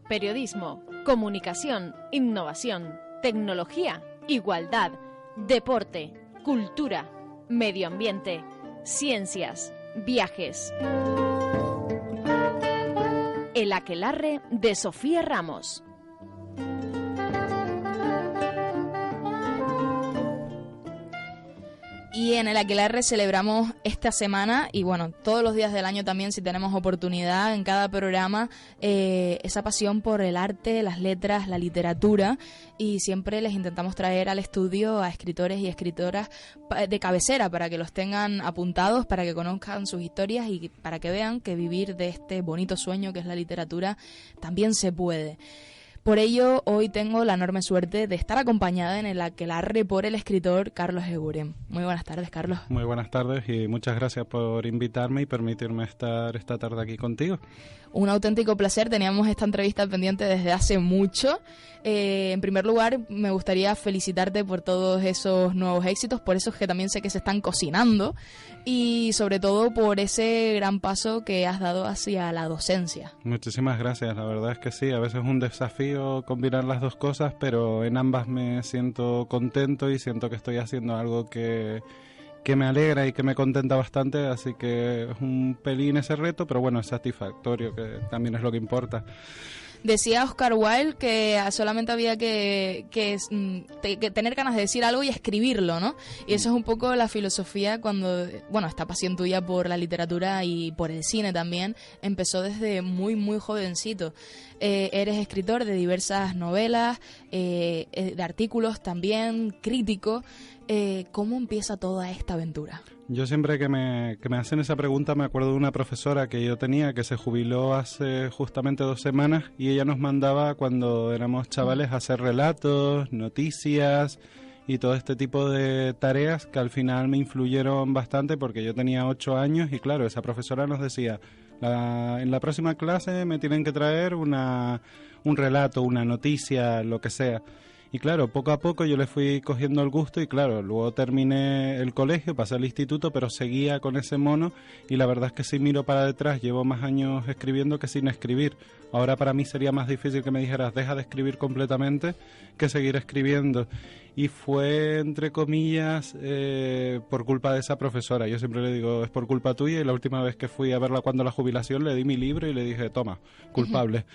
periodismo, comunicación, innovación, tecnología, igualdad, deporte, cultura, medio ambiente, ciencias, viajes. El aquelarre de Sofía Ramos. Y en el aquelarre celebramos esta semana y bueno, todos los días del año también, si tenemos oportunidad en cada programa, esa pasión por el arte, las letras, la literatura, y siempre les intentamos traer al estudio a escritores y escritoras de cabecera para que los tengan apuntados, para que conozcan sus historias y para que vean que vivir de este bonito sueño que es la literatura también se puede. Por ello, hoy tengo la enorme suerte de estar acompañada en el aquelarre por el escritor Carlos Eguren. Muy buenas tardes, Carlos. Muy buenas tardes y muchas gracias por invitarme y permitirme estar esta tarde aquí contigo. Un auténtico placer, teníamos esta entrevista pendiente desde hace mucho. En primer lugar, me gustaría felicitarte por todos esos nuevos éxitos, por esos que también sé que se están cocinando y sobre todo por ese gran paso que has dado hacia la docencia. Muchísimas gracias, la verdad es que sí, a veces es un desafío combinar las dos cosas, pero en ambas me siento contento y siento que estoy haciendo algo que me alegra y que me contenta bastante, así que es un pelín ese reto, pero bueno, es satisfactorio, que también es lo que importa. Decía Oscar Wilde que solamente había que tener ganas de decir algo y escribirlo, ¿no? Y eso es un poco la filosofía cuando, bueno, esta pasión tuya por la literatura y por el cine también empezó desde muy, muy jovencito. Eres escritor de diversas novelas, de artículos también, crítico. ¿Cómo empieza toda esta aventura? Yo siempre que me hacen esa pregunta me acuerdo de una profesora que yo tenía que se jubiló hace justamente 2 semanas y ella nos mandaba cuando éramos chavales a hacer relatos, noticias y todo este tipo de tareas que al final me influyeron bastante porque yo tenía 8 años y claro, esa profesora nos decía, en la próxima clase me tienen que traer un relato, una noticia, lo que sea. Y claro, poco a poco yo le fui cogiendo el gusto y claro, luego terminé el colegio, pasé al instituto, pero seguía con ese mono y la verdad es que si miro para detrás llevo más años escribiendo que sin escribir. Ahora para mí sería más difícil que me dijeras deja de escribir completamente que seguir escribiendo. Y fue, entre comillas, por culpa de esa profesora. Yo siempre le digo, es por culpa tuya y la última vez que fui a verla cuando la jubilación le di mi libro y le dije, toma, culpable.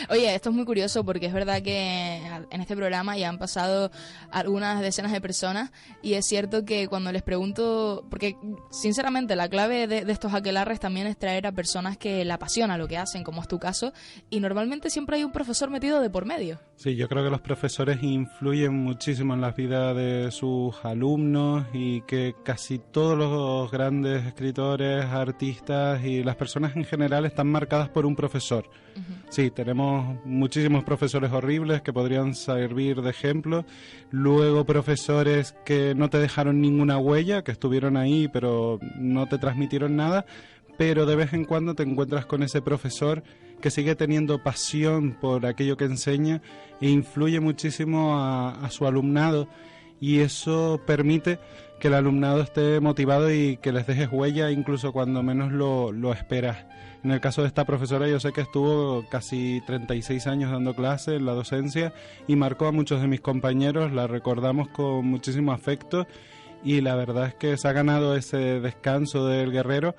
Oye, esto es muy curioso porque es verdad que en este programa ya han pasado algunas decenas de personas y es cierto que cuando les pregunto, porque sinceramente la clave de estos aquelarres también es traer a personas que le apasiona lo que hacen, como es tu caso, y normalmente siempre hay un profesor metido de por medio. Sí, yo creo que los profesores influyen muchísimo en la vida de sus alumnos y que casi todos los grandes escritores, artistas y las personas en general están marcadas por un profesor. Uh-huh. Sí, tenemos muchísimos profesores horribles que podrían servir de ejemplo, luego profesores que no te dejaron ninguna huella, que estuvieron ahí pero no te transmitieron nada, pero de vez en cuando te encuentras con ese profesor que sigue teniendo pasión por aquello que enseña e influye muchísimo a su alumnado y eso permite que el alumnado esté motivado y que les dejes huella incluso cuando menos lo esperas. En el caso de esta profesora yo sé que estuvo casi 36 años dando clases en la docencia y marcó a muchos de mis compañeros, la recordamos con muchísimo afecto y la verdad es que se ha ganado ese descanso del guerrero.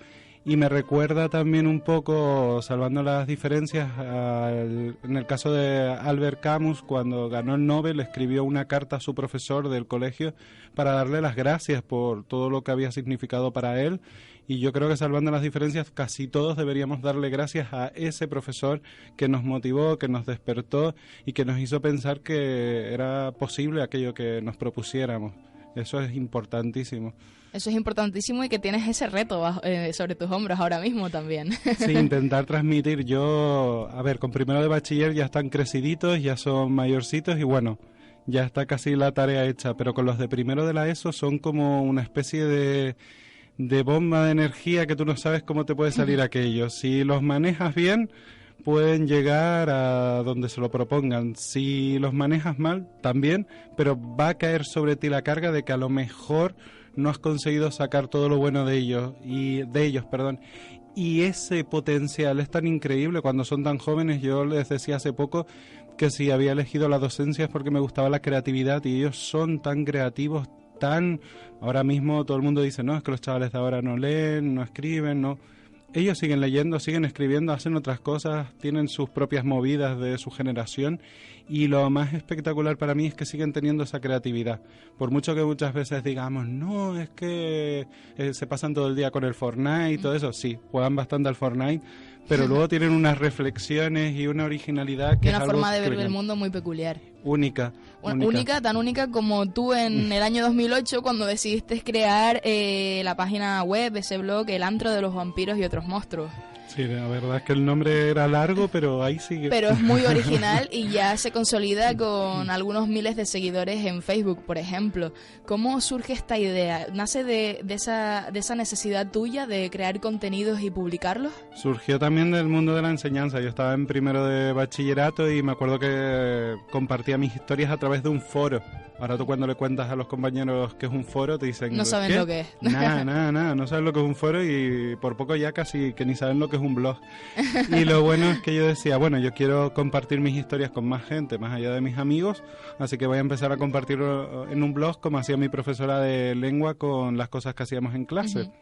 Y me recuerda también un poco, salvando las diferencias, en el caso de Albert Camus, cuando ganó el Nobel, escribió una carta a su profesor del colegio para darle las gracias por todo lo que había significado para él. Y yo creo que salvando las diferencias, casi todos deberíamos darle gracias a ese profesor que nos motivó, que nos despertó y que nos hizo pensar que era posible aquello que nos propusiéramos. Eso es importantísimo. Eso es importantísimo y que tienes ese reto sobre tus hombros ahora mismo también. Sí, intentar transmitir. Yo, a ver, con primero de bachiller ya están creciditos, ya son mayorcitos y bueno, ya está casi la tarea hecha. Pero con los de primero de la ESO son como una especie de bomba de energía que tú no sabes cómo te puede salir aquello. Si los manejas bien, pueden llegar a donde se lo propongan. Si los manejas mal, también, pero va a caer sobre ti la carga de que a lo mejor no has conseguido sacar todo lo bueno de ellos, y ese potencial es tan increíble cuando son tan jóvenes. Yo les decía hace poco que si había elegido la docencia es porque me gustaba la creatividad, y ellos son tan creativos, ahora mismo todo el mundo dice, no, es que los chavales de ahora no leen, no escriben, no. Ellos siguen leyendo, siguen escribiendo, hacen otras cosas, tienen sus propias movidas de su generación, y lo más espectacular para mí es que siguen teniendo esa creatividad. Por mucho que muchas veces digamos, no, es que se pasan todo el día con el Fortnite y todo eso, sí, juegan bastante al Fortnite, pero luego tienen unas reflexiones y una originalidad que y una es forma de algo ver el mundo muy peculiar. Única, tan única como tú en el año 2008 cuando decidiste crear la página web, ese blog, El Antro de los Vampiros y Otros Monstruos. Sí, la verdad es que el nombre era largo, pero ahí sigue. Pero es muy original y ya se consolida con algunos miles de seguidores en Facebook, por ejemplo. ¿Cómo surge esta idea? ¿Nace de esa necesidad tuya de crear contenidos y publicarlos? Surgió también del mundo de la enseñanza. Yo estaba en primero de bachillerato y me acuerdo que compartía mis historias a través de un foro. Ahora tú cuando le cuentas a los compañeros que es un foro te dicen... No saben ¿qué? lo que es. Nada, no saben lo que es un foro, y por poco ya casi que ni saben lo que es un blog. Y lo bueno es que yo decía, bueno, yo quiero compartir mis historias con más gente, más allá de mis amigos, así que voy a empezar a compartirlo en un blog como hacía mi profesora de lengua con las cosas que hacíamos en clase. Uh-huh.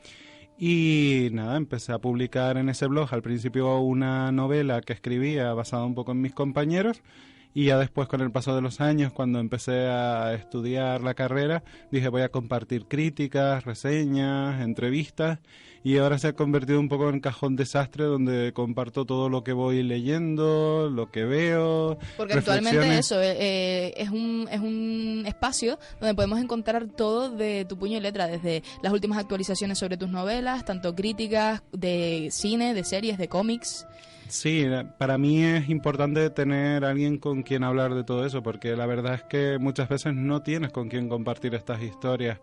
Y nada, empecé a publicar en ese blog al principio una novela que escribía basada un poco en mis compañeros. Y ya después, con el paso de los años, cuando empecé a estudiar la carrera, dije voy a compartir críticas, reseñas, entrevistas, y ahora se ha convertido un poco en cajón desastre donde comparto todo lo que voy leyendo, lo que veo. Porque actualmente eso es un espacio donde podemos encontrar todo de tu puño y letra, desde las últimas actualizaciones sobre tus novelas, tanto críticas de cine, de series, de cómics. Sí, para mí es importante tener alguien con quien hablar de todo eso, porque la verdad es que muchas veces no tienes con quien compartir estas historias.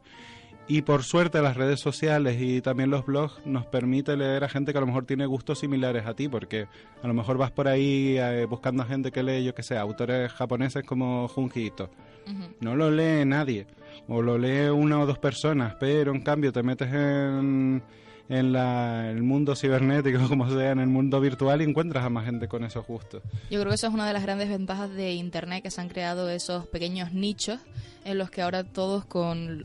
Y por suerte las redes sociales y también los blogs nos permiten leer a gente que a lo mejor tiene gustos similares a ti, porque a lo mejor vas por ahí buscando a gente que lee, yo que sé, autores japoneses como Junji Ito. Uh-huh. No lo lee nadie, o lo lee una o dos personas, pero en cambio te metes en el mundo cibernético, como sea, en el mundo virtual, y encuentras a más gente con esos gustos. Yo creo que eso es una de las grandes ventajas de Internet, que se han creado esos pequeños nichos en los que ahora todos,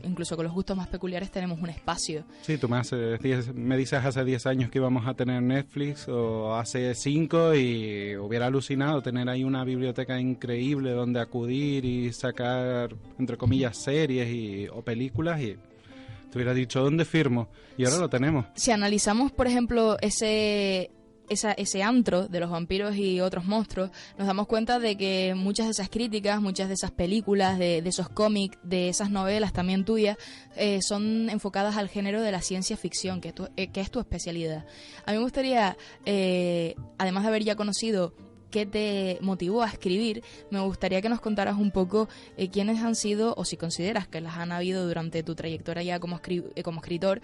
incluso con los gustos más peculiares, tenemos un espacio. Sí, tú me dices hace 10 años que íbamos a tener Netflix, o hace 5, y hubiera alucinado tener ahí una biblioteca increíble donde acudir y sacar, entre comillas, series o películas, y te hubiera dicho, ¿dónde firmo? Y ahora lo tenemos. Si analizamos, por ejemplo, ese antro de los vampiros y otros monstruos, nos damos cuenta de que muchas de esas críticas, muchas de esas películas, de esos cómics, de esas novelas también tuyas, son enfocadas al género de la ciencia ficción, que es tu especialidad. A mí me gustaría, además de haber ya conocido qué te motivó a escribir, me gustaría que nos contaras un poco quiénes han sido, o si consideras que las han habido durante tu trayectoria ya como escritor,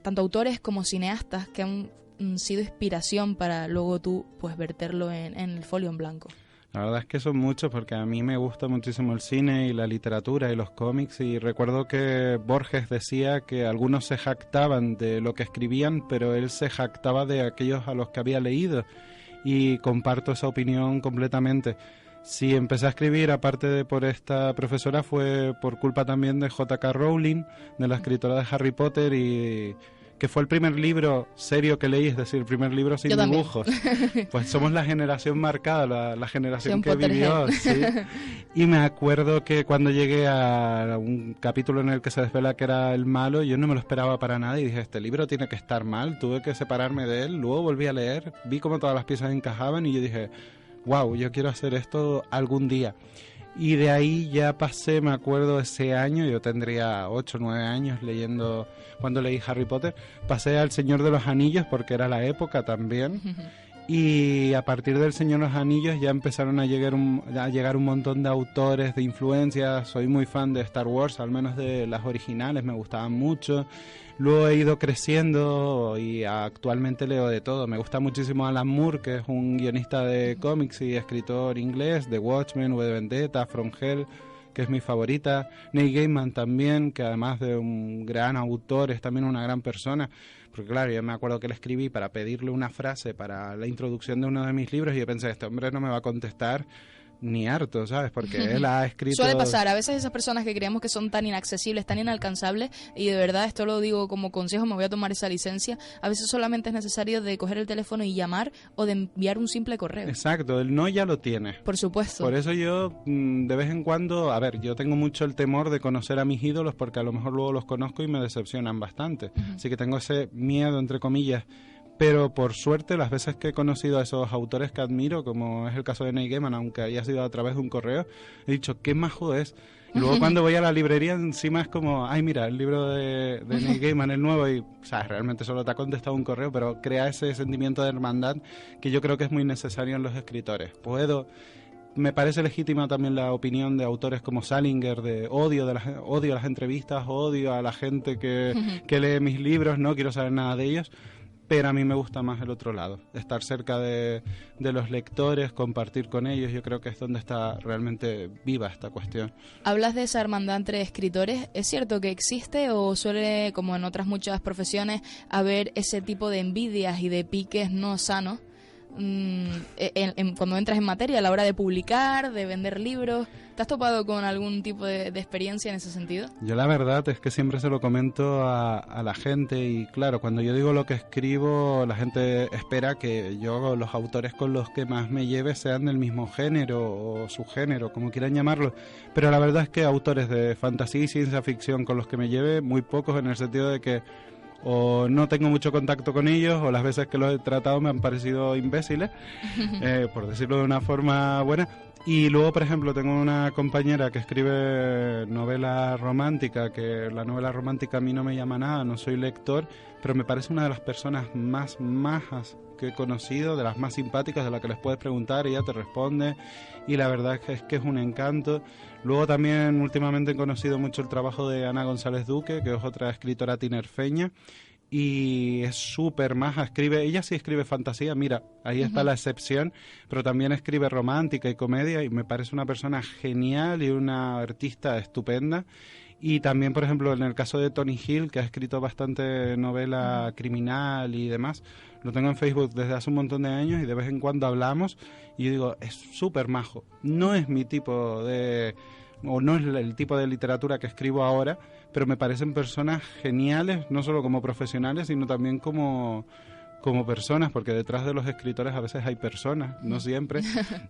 tanto autores como cineastas que han sido inspiración para luego tú pues verterlo en el folio en blanco. La verdad es que son muchos, porque a mí me gusta muchísimo el cine y la literatura y los cómics, y recuerdo que Borges decía que algunos se jactaban de lo que escribían, pero él se jactaba de aquellos a los que había leído, y comparto esa opinión completamente. Si empecé a escribir, aparte de por esta profesora, fue por culpa también de J.K. Rowling, de la escritora de Harry Potter, y que fue el primer libro serio que leí, es decir, el primer libro sin dibujos. Pues somos la generación marcada, la generación que vivió. ¿Sí? Y me acuerdo que cuando llegué a un capítulo en el que se desvela que era el malo, yo no me lo esperaba para nada y dije, este libro tiene que estar mal, tuve que separarme de él. Luego volví a leer, vi cómo todas las piezas encajaban y yo dije, wow, yo quiero hacer esto algún día. Y de ahí ya pasé, me acuerdo, ese año, yo tendría 8 o 9 años cuando leí Harry Potter, pasé al Señor de los Anillos porque era la época también, Y a partir del Señor de los Anillos ya empezaron a llegar un montón de autores de influencia. Soy muy fan de Star Wars, al menos de las originales, me gustaban mucho. Luego he ido creciendo y actualmente leo de todo. Me gusta muchísimo Alan Moore, que es un guionista de cómics y escritor inglés, de Watchmen, V de Vendetta, From Hell, que es mi favorita. Neil Gaiman también, que además de un gran autor, es también una gran persona. Porque claro, yo me acuerdo que le escribí para pedirle una frase para la introducción de uno de mis libros y yo pensé, este hombre no me va a contestar ni harto, ¿sabes? Porque él ha escrito... Suele pasar, a veces esas personas que creemos que son tan inaccesibles, tan inalcanzables, y de verdad esto lo digo como consejo, me voy a tomar esa licencia, a veces solamente es necesario de coger el teléfono y llamar o de enviar un simple correo. Exacto, el no ya lo tiene. Por supuesto. Por eso yo de vez en cuando, a ver, yo tengo mucho el temor de conocer a mis ídolos porque a lo mejor luego los conozco y me decepcionan bastante. Así que tengo ese miedo, entre comillas. Pero por suerte las veces que he conocido a esos autores que admiro, como es el caso de Neil Gaiman, aunque haya sido a través de un correo, he dicho, qué majo es. Y luego cuando voy a la librería encima es como, ay mira, el libro de Neil Gaiman, el nuevo, y o sea, realmente solo te ha contestado un correo, pero crea ese sentimiento de hermandad que yo creo que es muy necesario en los escritores. Me parece legítima también la opinión de autores como Salinger, de odio a las entrevistas, odio a la gente que lee mis libros, no quiero saber nada de ellos. Pero a mí me gusta más el otro lado, estar cerca de los lectores, compartir con ellos. Yo creo que es donde está realmente viva esta cuestión. Hablas de esa hermandad entre escritores. ¿Es cierto que existe o suele, como en otras muchas profesiones, haber ese tipo de envidias y de piques no sanos cuando entras en materia a la hora de publicar, de vender libros? ¿Te has topado con algún tipo de experiencia en ese sentido? Yo la verdad es que siempre se lo comento a la gente y claro, cuando yo digo lo que escribo, la gente espera que yo, los autores con los que más me lleve sean del mismo género o subgénero, como quieran llamarlo, pero la verdad es que autores de fantasía y ciencia ficción con los que me lleve, muy pocos, en el sentido de que o no tengo mucho contacto con ellos, o las veces que los he tratado me han parecido imbéciles, por decirlo de una forma buena. Y luego, por ejemplo, tengo una compañera que escribe novela romántica, que la novela romántica a mí no me llama nada, no soy lector, pero me parece una de las personas más majas que he conocido, de las más simpáticas, de las que les puedes preguntar y ella te responde, y la verdad es que es un encanto. Luego también últimamente he conocido mucho el trabajo de Ana González Duque, que es otra escritora tinerfeña, y es súper maja, ella sí escribe fantasía, mira, ahí está la excepción, pero también escribe romántica y comedia, y me parece una persona genial y una artista estupenda. Y también, por ejemplo, en el caso de Tony Hill, que ha escrito bastante novela criminal y demás, lo tengo en Facebook desde hace un montón de años y de vez en cuando hablamos y yo digo, es súper majo. No es mi tipo o no es el tipo de literatura que escribo ahora, pero me parecen personas geniales, no solo como profesionales, sino también como personas, porque detrás de los escritores a veces hay personas, no siempre,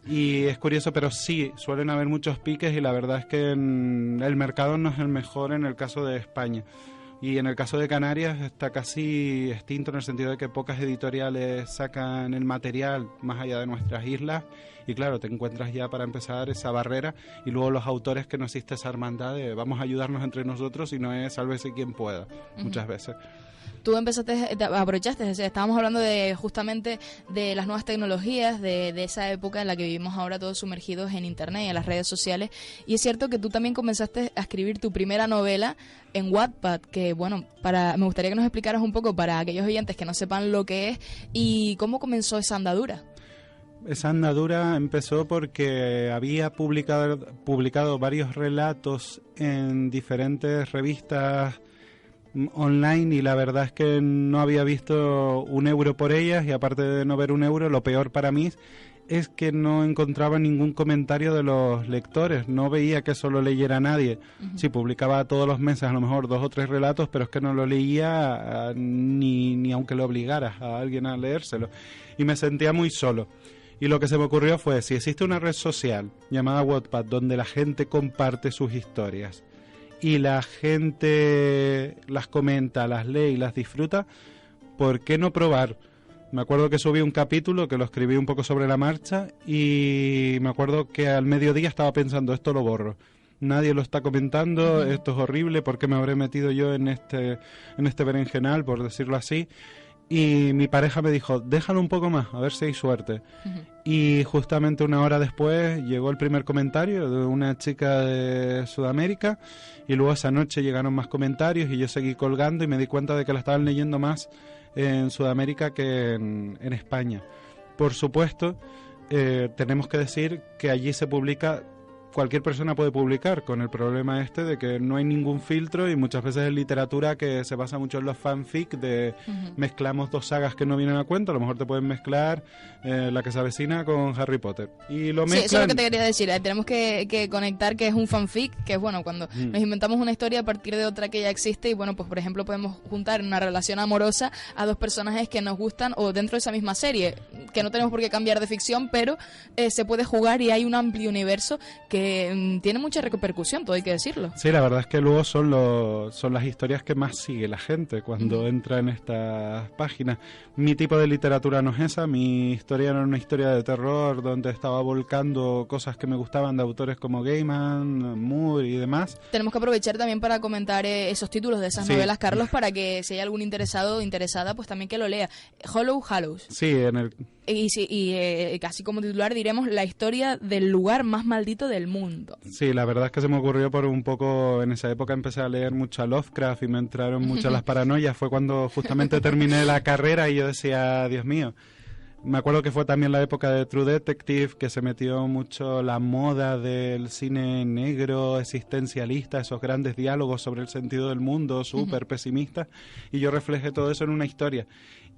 y es curioso, pero sí, suelen haber muchos piques y la verdad es que el mercado no es el mejor en el caso de España. Y en el caso de Canarias está casi extinto en el sentido de que pocas editoriales sacan el material más allá de nuestras islas y claro, te encuentras ya para empezar esa barrera y luego los autores que no existe esa hermandad de vamos a ayudarnos entre nosotros y no es sálvese quien pueda, muchas veces. Tú aprovechaste, estábamos hablando justamente de las nuevas tecnologías, de esa época en la que vivimos ahora todos sumergidos en internet y en las redes sociales, y es cierto que tú también comenzaste a escribir tu primera novela en Wattpad, que bueno, me gustaría que nos explicaras un poco para aquellos oyentes que no sepan lo que es y cómo comenzó esa andadura. Esa andadura empezó porque había publicado varios relatos en diferentes revistas online y la verdad es que no había visto €1 por ellas y aparte de no ver €1, lo peor para mí es que no encontraba ningún comentario de los lectores, no veía que eso lo leyera nadie. Sí, publicaba todos los meses a lo mejor 2 o 3 relatos, pero es que no lo leía ni aunque lo obligara a alguien a leérselo y me sentía muy solo. Y lo que se me ocurrió fue, si existe una red social llamada Wattpad donde la gente comparte sus historias y la gente las comenta, las lee y las disfruta, ¿por qué no probar? Me acuerdo que subí un capítulo que lo escribí un poco sobre la marcha y me acuerdo que al mediodía estaba pensando, esto lo borro. Nadie lo está comentando, esto es horrible, ¿por qué me habré metido yo en este berenjenal, por decirlo así? Y mi pareja me dijo, déjalo un poco más, a ver si hay suerte. Y justamente una hora después llegó el primer comentario de una chica de Sudamérica, y luego esa noche llegaron más comentarios y yo seguí colgando y me di cuenta de que la estaban leyendo más en Sudamérica que en España. Por supuesto, tenemos que decir que allí se publica, cualquier persona puede publicar, con el problema este de que no hay ningún filtro, y muchas veces en literatura que se basa mucho en los fanfic de mezclamos dos sagas que no vienen a cuento. A lo mejor te pueden mezclar La que se avecina con Harry Potter y lo mezclan. Sí, eso es lo que te quería decir. Tenemos que conectar que es un fanfic, que es bueno cuando nos inventamos una historia a partir de otra que ya existe, y bueno, pues por ejemplo podemos juntar en una relación amorosa a dos personajes que nos gustan o dentro de esa misma serie, que no tenemos por qué cambiar de ficción, pero se puede jugar y hay un amplio universo que tiene mucha repercusión, todo hay que decirlo. Sí, la verdad es que luego son las historias que más sigue la gente cuando entra en estas páginas. Mi tipo de literatura no es esa, mi historia era una historia de terror donde estaba volcando cosas que me gustaban de autores como Gaiman, Moore y demás. Tenemos que aprovechar también para comentar esos títulos de esas novelas, Carlos, para que si hay algún interesado o interesada, pues también que lo lea. Hollow Hallows. Sí, en el... Y casi como titular diremos la historia del lugar más maldito del mundo. Sí, la verdad es que se me ocurrió por un poco, en esa época empecé a leer mucho a Lovecraft y me entraron muchas las paranoias. Fue cuando justamente terminé la carrera y yo decía, Dios mío. Me acuerdo que fue también la época de True Detective, que se metió mucho la moda del cine negro, existencialista, esos grandes diálogos sobre el sentido del mundo, súper pesimistas, y yo reflejé todo eso en una historia.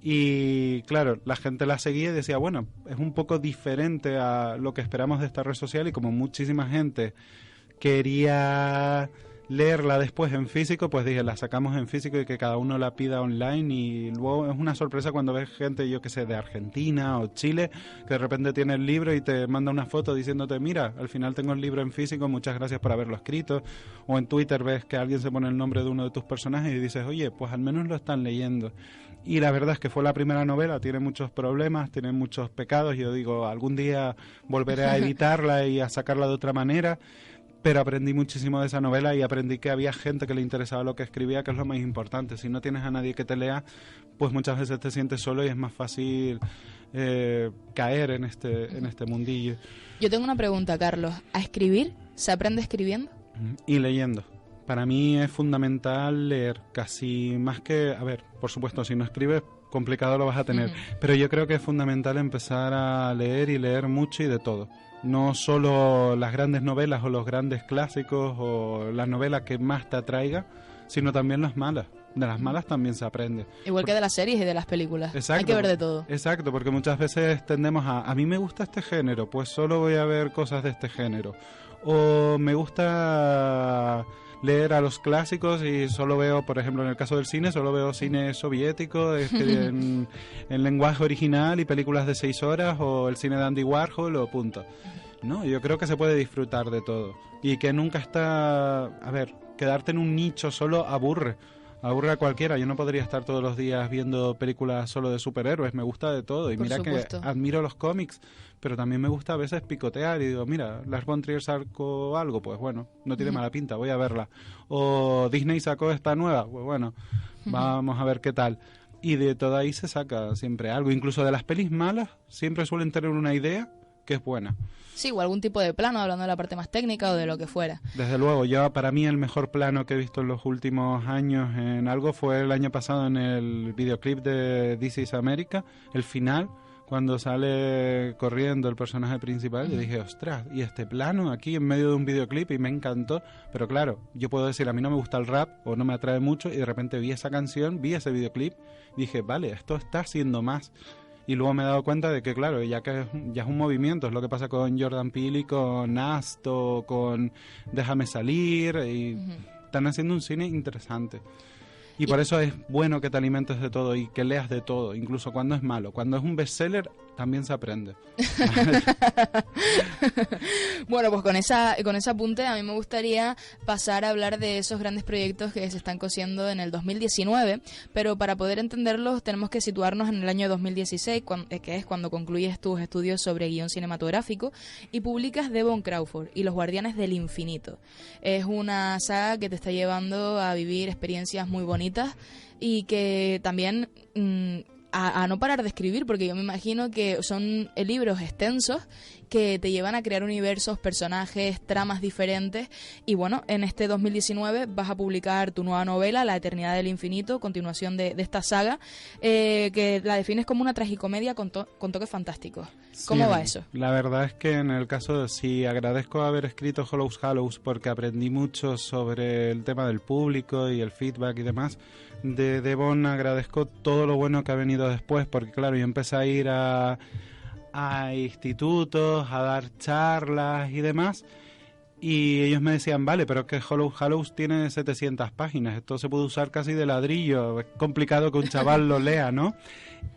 Y claro, la gente la seguía y decía, bueno, es un poco diferente a lo que esperamos de esta red social, y como muchísima gente quería leerla después en físico, pues dije, la sacamos en físico y que cada uno la pida online. Y luego es una sorpresa cuando ves gente, yo que sé, de Argentina o Chile, que de repente tiene el libro y te manda una foto diciéndote, mira, al final tengo el libro en físico, muchas gracias por haberlo escrito. O en Twitter ves que alguien se pone el nombre de uno de tus personajes y dices, oye, pues al menos lo están leyendo. Y la verdad es que fue la primera novela, tiene muchos problemas, tiene muchos pecados. Yo digo, algún día volveré a editarla y a sacarla de otra manera, pero aprendí muchísimo de esa novela y aprendí que había gente que le interesaba lo que escribía, que es lo más importante. Si no tienes a nadie que te lea, pues muchas veces te sientes solo y es más fácil caer en este mundillo. Yo tengo una pregunta, Carlos. ¿A escribir se aprende escribiendo? Y leyendo. Para mí es fundamental leer, casi más que... A ver, por supuesto, si no escribes, complicado lo vas a tener, pero yo creo que es fundamental empezar a leer y leer mucho y de todo. No solo las grandes novelas o los grandes clásicos o las novelas que más te atraiga, sino también las malas. De las malas también se aprende. Igual que de las series y de las películas. Exacto, hay que ver de todo. Exacto, porque muchas veces tendemos a mí me gusta este género, pues solo voy a ver cosas de este género. O me gusta leer a los clásicos y solo veo, por ejemplo, en el caso del cine, solo veo cine soviético en lenguaje original y películas de 6 horas, o el cine de Andy Warhol o punto. No, yo creo que se puede disfrutar de todo y que nunca está... A ver, quedarte en un nicho solo aburre a cualquiera. Yo no podría estar todos los días viendo películas solo de superhéroes, me gusta de todo. Y mira que admiro los cómics, pero también me gusta a veces picotear y digo, mira, Lars von Trier sacó algo, pues bueno, no tiene mala pinta, voy a verla. O Disney sacó esta nueva, pues bueno, vamos a ver qué tal. Y de todo ahí se saca siempre algo. Incluso de las pelis malas siempre suelen tener una idea que es buena. Sí, o algún tipo de plano, hablando de la parte más técnica o de lo que fuera. Desde luego, yo para mí el mejor plano que he visto en los últimos años en algo fue el año pasado en el videoclip de This is America, el final, cuando sale corriendo el personaje principal. Yo dije, ostras, y este plano aquí en medio de un videoclip, y me encantó. Pero claro, yo puedo decir, a mí no me gusta el rap o no me atrae mucho, y de repente vi esa canción, vi ese videoclip, y dije, vale, esto está haciendo más. Y luego me he dado cuenta de que, claro, ya es un movimiento. Es lo que pasa con Jordan Peele y con Nast o con Déjame Salir. Y están haciendo un cine interesante. Y por eso es bueno que te alimentes de todo y que leas de todo, incluso cuando es malo. Cuando es un bestseller, también se aprende. Bueno, pues con ese apunte a mí me gustaría pasar a hablar de esos grandes proyectos que se están cosiendo en el 2019, pero para poder entenderlos tenemos que situarnos en el año 2016, que es cuando concluyes tus estudios sobre guión cinematográfico y publicas Devon Crawford y Los Guardianes del Infinito. Es una saga que te está llevando a vivir experiencias muy bonitas y que también a no parar de escribir, porque yo me imagino que son libros extensos que te llevan a crear universos, personajes, tramas diferentes. Y bueno, en este 2019 vas a publicar tu nueva novela, La Eternidad del Infinito, continuación de esta saga, que la defines como una tragicomedia con toques fantásticos. ¿Cómo Sí, va eso? La verdad es que en el caso, sí, agradezco haber escrito Hollows Hallows porque aprendí mucho sobre el tema del público y el feedback y demás. De Devon agradezco todo lo bueno que ha venido después, porque claro, yo empecé a ir a institutos, a dar charlas y demás, y ellos me decían, vale, pero es que Hollows Hallows tiene 700 páginas, esto se puede usar casi de ladrillo, es complicado que un chaval lo lea, ¿no?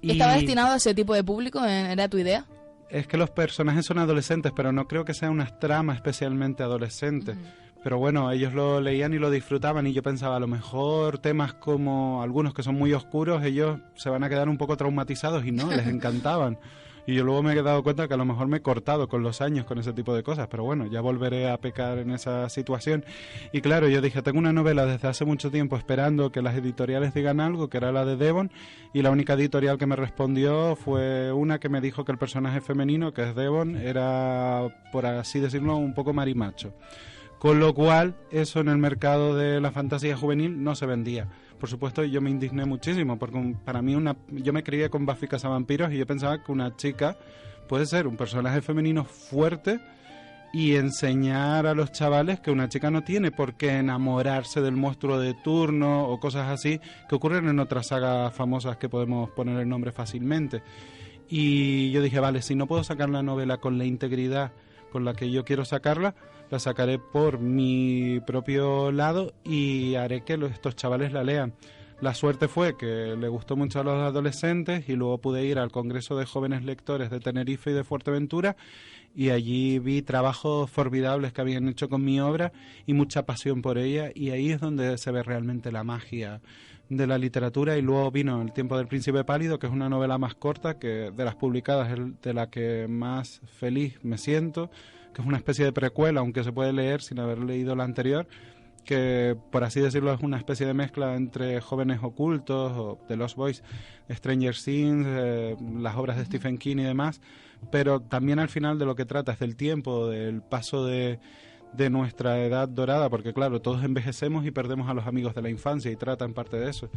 ¿Estaba destinado a ese tipo de público? ¿Era tu idea? Es que los personajes son adolescentes, pero no creo que sea una trama especialmente adolescente. Pero bueno, ellos lo leían y lo disfrutaban, y yo pensaba, a lo mejor temas como algunos que son muy oscuros, ellos se van a quedar un poco traumatizados, y no, les encantaban. Y yo luego me he dado cuenta que a lo mejor me he cortado con los años con ese tipo de cosas, pero bueno, ya volveré a pecar en esa situación. Y claro, yo dije, tengo una novela desde hace mucho tiempo esperando que las editoriales digan algo, que era la de Devon, y la única editorial que me respondió fue una que me dijo que el personaje femenino, que es Devon, era, por así decirlo, un poco marimacho. Con lo cual, eso en el mercado de la fantasía juvenil no se vendía. Por supuesto, yo me indigné muchísimo, porque para mí yo me crié con Buffy Cazavampiros y yo pensaba que una chica puede ser un personaje femenino fuerte y enseñar a los chavales que una chica no tiene por qué enamorarse del monstruo de turno o cosas así que ocurren en otras sagas famosas que podemos poner el nombre fácilmente. Y yo dije, vale, si no puedo sacar la novela con la integridad con la que yo quiero sacarla, la sacaré por mi propio lado y haré que estos chavales la lean. La suerte fue que le gustó mucho a los adolescentes y luego pude ir al Congreso de Jóvenes Lectores de Tenerife y de Fuerteventura, y allí vi trabajos formidables que habían hecho con mi obra y mucha pasión por ella, y ahí es donde se ve realmente la magia de la literatura. Y luego vino El tiempo del príncipe pálido, que es una novela más corta, que de las publicadas es de la que más feliz me siento, que es una especie de precuela, aunque se puede leer sin haber leído la anterior, que por así decirlo es una especie de mezcla entre Jóvenes ocultos o The Lost Boys, Stranger Things, las obras de Stephen King y demás, pero también al final de lo que trata es del tiempo, del paso de nuestra edad dorada, porque claro, todos envejecemos y perdemos a los amigos de la infancia, y trata en parte de eso.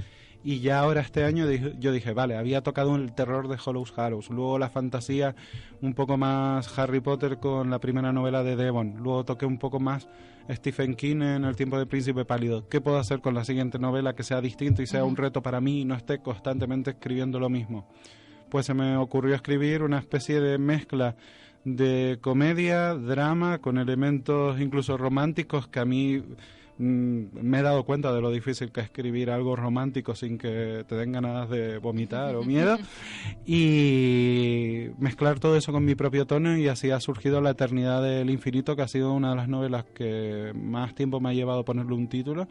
Y ya ahora este año yo dije, vale, había tocado el terror de Hollows Hallows, luego la fantasía un poco más Harry Potter con la primera novela de Devon, luego toqué un poco más Stephen King en El tiempo del príncipe pálido. ¿Qué puedo hacer con la siguiente novela que sea distinto y sea un reto para mí y no esté constantemente escribiendo lo mismo? Pues se me ocurrió escribir una especie de mezcla de comedia, drama, con elementos incluso románticos, que a mí me he dado cuenta de lo difícil que es escribir algo romántico sin que te den ganas de vomitar o miedo, y mezclar todo eso con mi propio tono, y así ha surgido La Eternidad del Infinito, que ha sido una de las novelas que más tiempo me ha llevado a ponerle un título,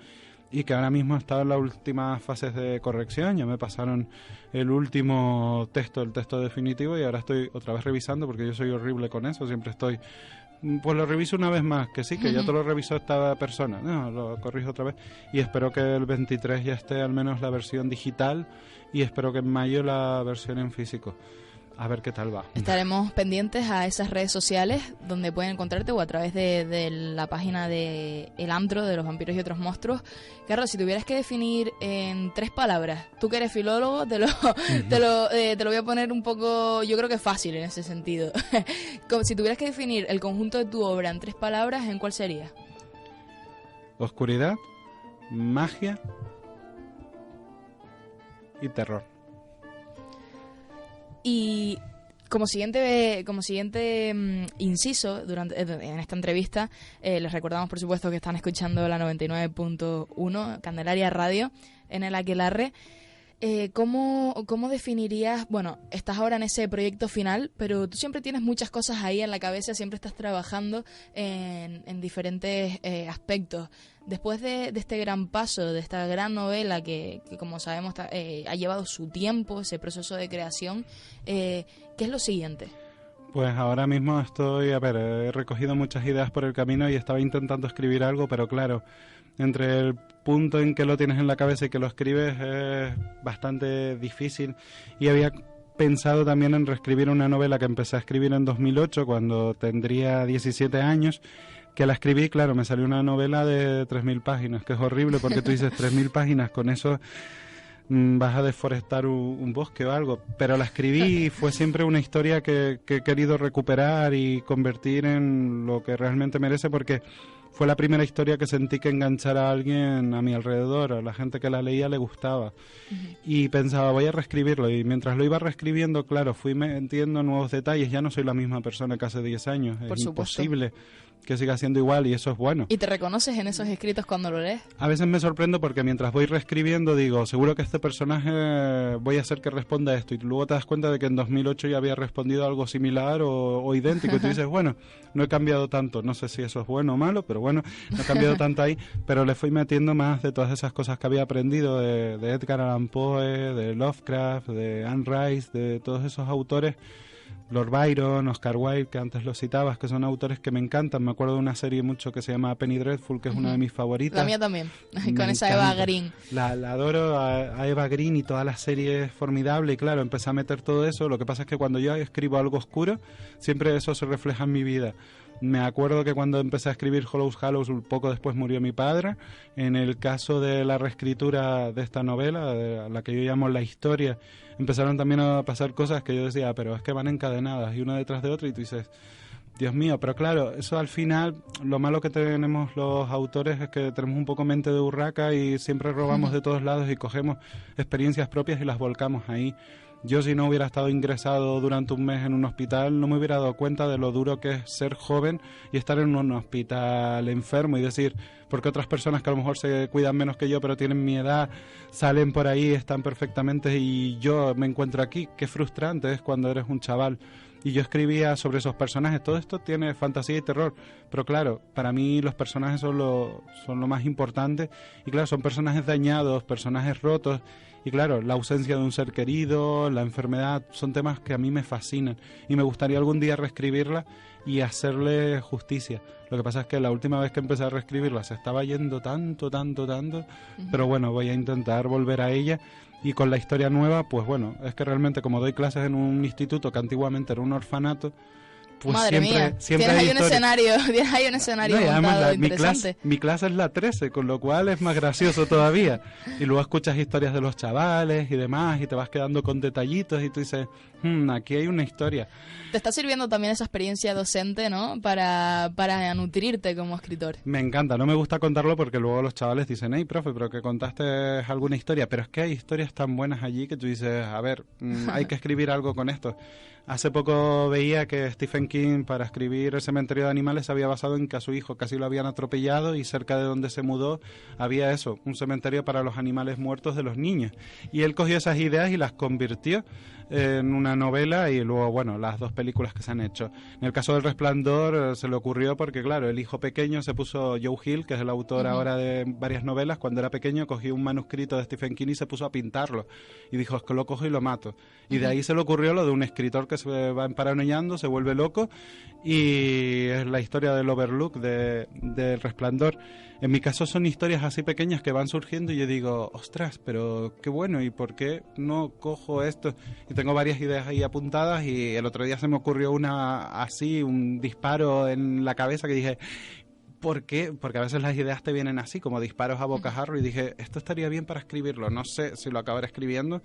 y que ahora mismo está en las últimas fases de corrección. Ya me pasaron el último texto, el texto definitivo, y ahora estoy otra vez revisando, porque yo soy horrible con eso, siempre estoy, pues lo reviso una vez más, que sí, que ya te lo revisó esta persona, no, lo corrijo otra vez, y espero que el 23 ya esté al menos la versión digital, y espero que en mayo la versión en físico. A ver qué tal va. Estaremos pendientes a esas redes sociales donde pueden encontrarte, o a través de la página de El Antro de los Vampiros y Otros Monstruos. Carlos, si tuvieras que definir en 3 palabras, tú que eres filólogo, te lo voy a poner un poco, yo creo que fácil en ese sentido. Como si tuvieras que definir el conjunto de tu obra en 3 palabras, ¿en cuál sería? Oscuridad, magia y terror. Y como siguiente inciso en esta entrevista, les recordamos por supuesto que están escuchando la 99.1 Candelaria Radio en el Aquelarre. ¿Cómo definirías, bueno, estás ahora en ese proyecto final, pero tú siempre tienes muchas cosas ahí en la cabeza, siempre estás trabajando en diferentes aspectos. Después de este gran paso, de esta gran novela que como sabemos ha llevado su tiempo, ese proceso de creación, ¿qué es lo siguiente? Pues ahora mismo he recogido muchas ideas por el camino y estaba intentando escribir algo, pero claro, entre punto en que lo tienes en la cabeza y que lo escribes es bastante difícil. Y había pensado también en reescribir una novela que empecé a escribir en 2008, cuando tendría 17 años, que la escribí, claro, me salió una novela de 3.000 páginas, que es horrible porque tú dices 3.000 páginas, con eso vas a deforestar un bosque o algo, pero la escribí y fue siempre una historia que he querido recuperar y convertir en lo que realmente merece, porque fue la primera historia que sentí que enganchara a alguien a mi alrededor, a la gente que la leía le gustaba. Y pensaba, voy a reescribirlo, y mientras lo iba reescribiendo, claro, fui metiendo nuevos detalles. Ya no soy la misma persona que hace 10 años, Por es supuesto. imposible que siga siendo igual, y eso es bueno. ¿Y te reconoces en esos escritos cuando lo lees? A veces me sorprendo porque mientras voy reescribiendo digo, seguro que este personaje voy a hacer que responda esto, y luego te das cuenta de que en 2008 ya había respondido algo similar o idéntico, y tú dices, bueno, no he cambiado tanto, no sé si eso es bueno o malo, pero bueno, no he cambiado tanto ahí, pero le fui metiendo más de todas esas cosas que había aprendido de Edgar Allan Poe, de Lovecraft, de Anne Rice, de todos esos autores, Lord Byron, Oscar Wilde, que antes los citabas, que son autores que me encantan. Me acuerdo de una serie mucho que se llama Penny Dreadful, que es una de mis favoritas. La mía también, Me con esa encanta. Eva Green. La adoro a Eva Green, y toda la serie es formidable, y claro, empecé a meter todo eso. Lo que pasa es que cuando yo escribo algo oscuro, siempre eso se refleja en mi vida. Me acuerdo que cuando empecé a escribir Hollows Hallows, un poco después murió mi padre. En el caso de la reescritura de esta novela, de la que yo llamo La Historia, empezaron también a pasar cosas que yo decía, pero es que van encadenadas y una detrás de otra, y tú dices, Dios mío, pero claro, eso al final, lo malo que tenemos los autores es que tenemos un poco mente de urraca y siempre robamos de todos lados y cogemos experiencias propias y las volcamos ahí. Yo, si no hubiera estado ingresado durante un mes en un hospital, no me hubiera dado cuenta de lo duro que es ser joven y estar en un hospital enfermo, y decir, porque otras personas que a lo mejor se cuidan menos que yo, pero tienen mi edad, salen por ahí, están perfectamente, y yo me encuentro aquí. Qué frustrante es cuando eres un chaval. Y yo escribía sobre esos personajes. Todo esto tiene fantasía y terror, pero claro, para mí los personajes son lo más importante, y claro, son personajes dañados, personajes rotos, y claro, la ausencia de un ser querido, la enfermedad, son temas que a mí me fascinan, y me gustaría algún día reescribirla y hacerle justicia. Lo que pasa es que la última vez que empecé a reescribirla se estaba yendo tanto, pero bueno, voy a intentar volver a ella. Y con la historia nueva, pues bueno, es que realmente como doy clases en un instituto que antiguamente era un orfanato, pues Madre mía, siempre tienes hay ahí un escenario, tienes ahí un escenario No, y además montado mi interesante. clase es la 13, con lo cual es más gracioso todavía. Y luego escuchas historias de los chavales y demás, y te vas quedando con detallitos, y tú dices, aquí hay una historia. Te está sirviendo también esa experiencia docente, ¿no? Para nutrirte como escritor. Me encanta, no me gusta contarlo porque luego los chavales dicen, hey, profe, pero que contaste alguna historia. Pero es que hay historias tan buenas allí que tú dices, a ver, hay que escribir algo con esto. Hace poco veía que Stephen King, para escribir El cementerio de animales, se había basado en que a su hijo casi lo habían atropellado, y cerca de donde se mudó había eso, un cementerio para los animales muertos de los niños. Y él cogió esas ideas y las convirtió en una novela, y luego, bueno, las 2 películas que se han hecho. En el caso del Resplandor se le ocurrió porque, claro, el hijo pequeño se puso, Joe Hill, que es el autor ahora de varias novelas, cuando era pequeño cogió un manuscrito de Stephen King y se puso a pintarlo. Y dijo, es que lo cojo y lo mato. Y de ahí se le ocurrió lo de un escritor que se va emparanoiando, se vuelve loco, y es la historia del Overlook, del Resplandor. En mi caso son historias así pequeñas que van surgiendo, y yo digo, ostras, pero qué bueno, ¿y por qué no cojo esto? Y tengo varias ideas ahí apuntadas, y el otro día se me ocurrió una así, un disparo en la cabeza que dije, ¿por qué? Porque a veces las ideas te vienen así, como disparos a bocajarro, y dije, esto estaría bien para escribirlo. No sé si lo acabaré escribiendo,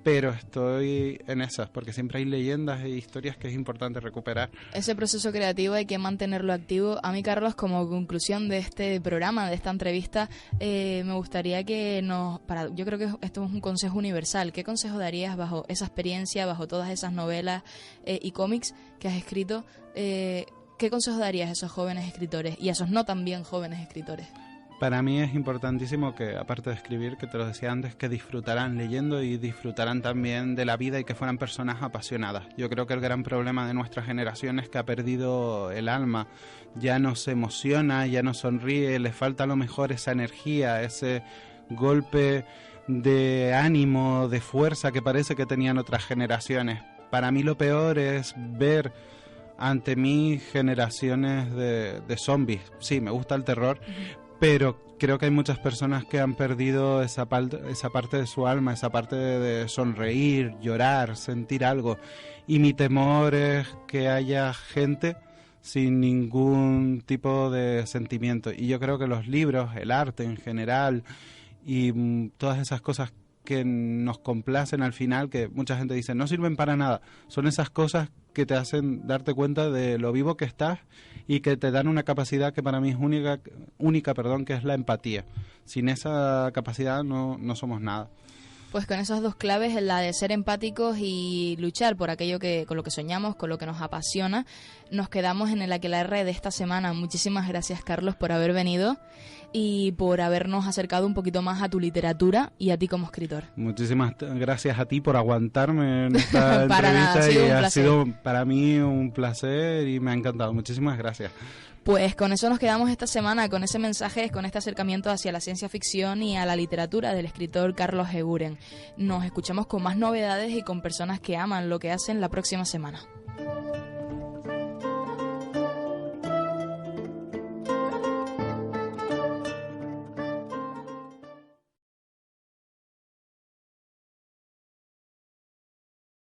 pero estoy en esas, porque siempre hay leyendas e historias que es importante recuperar. Ese proceso creativo hay que mantenerlo activo. A mí, Carlos, como conclusión de este programa, de esta entrevista, me gustaría que yo creo que esto es un consejo universal. ¿Qué consejo darías bajo esa experiencia, bajo todas esas novelas y cómics que has escrito? ¿Qué consejos darías a esos jóvenes escritores y a esos no tan bien jóvenes escritores? Para mí es importantísimo que, aparte de escribir, que te lo decía antes, que disfrutaran leyendo y disfrutaran también de la vida, y que fueran personas apasionadas. Yo creo que el gran problema de nuestra generación es que ha perdido el alma, ya no se emociona, ya no sonríe, le falta a lo mejor esa energía, ese golpe de ánimo, de fuerza que parece que tenían otras generaciones. Para mí lo peor es ver ante mí generaciones de zombies. Sí, me gusta el terror, pero creo que hay muchas personas que han perdido esa parte de su alma, esa parte de sonreír, llorar, sentir algo. Y mi temor es que haya gente sin ningún tipo de sentimiento. Y yo creo que los libros, el arte en general y todas esas cosas que nos complacen al final, que mucha gente dice no sirven para nada, son esas cosas que te hacen darte cuenta de lo vivo que estás y que te dan una capacidad que para mí es única, que es la empatía. Sin esa capacidad no somos nada. Pues con esas dos claves, la de ser empáticos y luchar por aquello con lo que soñamos, con lo que nos apasiona, nos quedamos en el Aquelarre de esta semana. Muchísimas gracias, Carlos, por haber venido y por habernos acercado un poquito más a tu literatura y a ti como escritor. Muchísimas gracias a ti por aguantarme en esta entrevista. Ha sido para mí un placer y me ha encantado. Muchísimas gracias. Pues con eso nos quedamos esta semana, con ese mensaje, con este acercamiento hacia la ciencia ficción y a la literatura del escritor Carlos Eguren. Nos escuchamos con más novedades y con personas que aman lo que hacen la próxima semana.